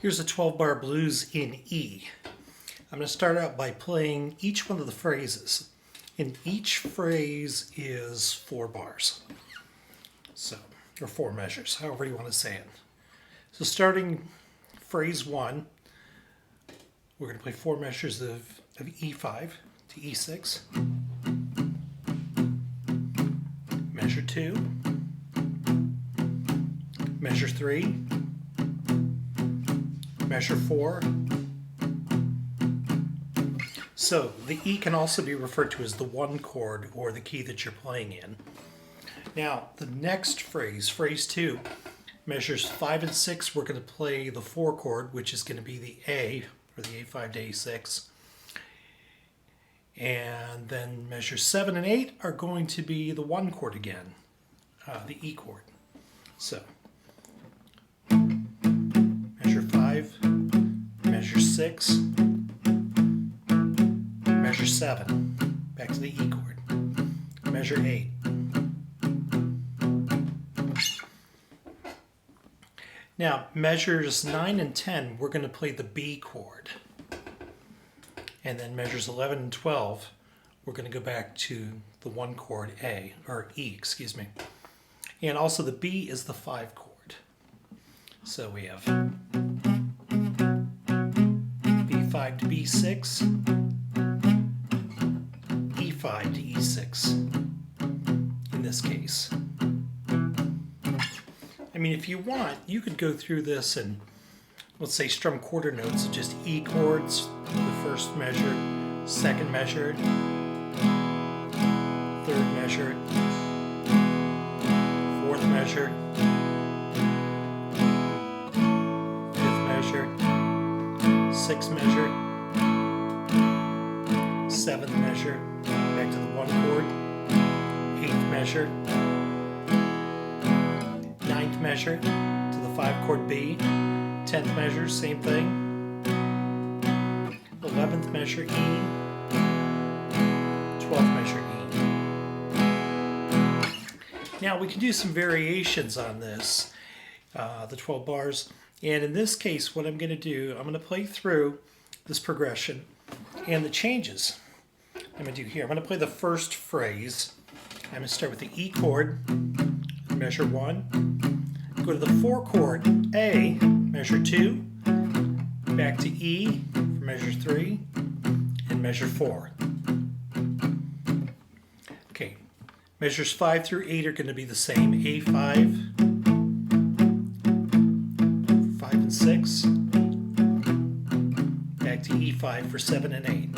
Here's a 12-bar blues in E. I'm going to start out by playing each one of the phrases. And each phrase is 4 bars. So, or 4 measures, however you want to say it. So starting phrase 1, we're going to play 4 measures of E5 to E6. Measure 2. Measure 3. Measure 4. So the E can also be referred to as the 1 chord or the key that you're playing in. Now the next phrase, phrase 2, measures 5 and 6, we're going to play the 4 chord, which is going to be the A, or the A5 to A6. And then measures 7 and 8 are going to be the 1 chord again, the E chord. So measure 5, measure 6, measure 7, back to the E chord, measure 8. Now, measures 9 and 10, we're going to play the B chord. And then measures 11 and 12, we're going to go back to the 1 chord A, or E, excuse me. And also the B is the 5 chord. So we have B5 to B6, E5 to E6 in this case. I mean, if you want, you could go through this and, let's say, strum quarter notes of just E chords, the first measure, second measure, third measure, fourth measure, fifth measure, sixth measure, seventh measure, back to the 1 chord, eighth measure, ninth measure to the 5 chord B, 10th measure, same thing, 11th measure E, 12th measure E. Now we can do some variations on this, the 12 bars, and in this case what I'm going to do, I'm going to play through this progression and the changes I'm going to do here. I'm going to play the first phrase. I'm going to start with the E chord, measure 1, go to the 4 chord A, measure 2, back to E for measure 3, and measure 4. Okay, measures 5 through 8 are going to be the same. A5, 5 and 6, back to E5 for 7 and 8.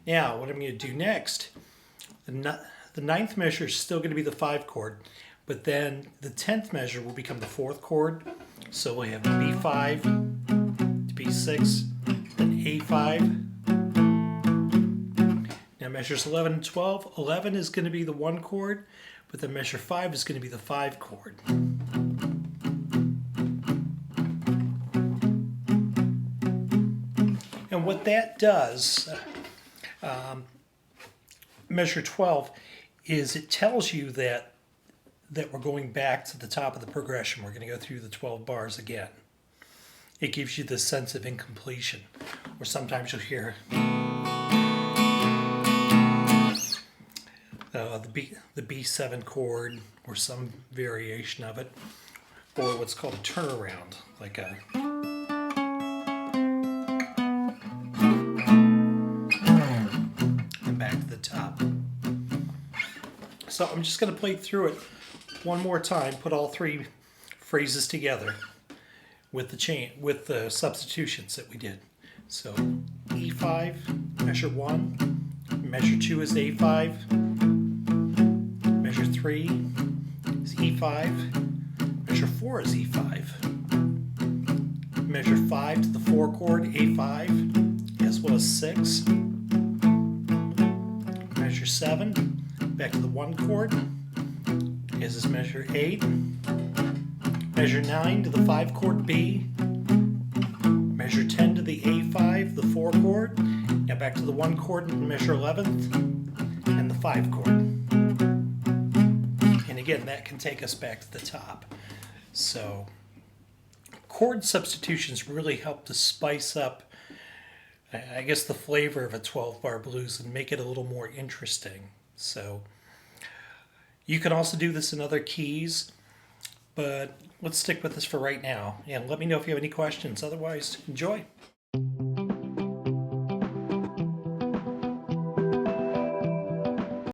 Now, what I'm going to do next, the 9th measure is still going to be the 5 chord, but then the 10th measure will become the 4th chord. So we have B5 to B6, then A5. Now measures 11 and 12. 11 is going to be the 1 chord, but then measure 5 is going to be the 5 chord. And what that does, measure 12, is it tells you that we're going back to the top of the progression. We're going to go through the 12 bars again. It gives you this sense of incompletion, or sometimes you'll hear the B7 chord, or some variation of it, or what's called a turnaround, like a and back to the top. So I'm just going to play through it one more time, put all 3 phrases together with the substitutions that we did. So E5, measure 1, measure 2 is A5, measure 3 is E5, measure 4 is E5, measure 5 to the 4 chord A5, as well as 6, measure 7, back to the 1 chord, as is measure 8, measure 9 to the 5 chord B, measure 10 to the A5, the 4 chord, now back to the 1 chord and measure 11th, and the 5 chord. And again, that can take us back to the top. So chord substitutions really help to spice up, I guess, the flavor of a 12-bar blues and make it a little more interesting. So you can also do this in other keys, but let's stick with this for right now. And let me know if you have any questions. Otherwise, enjoy.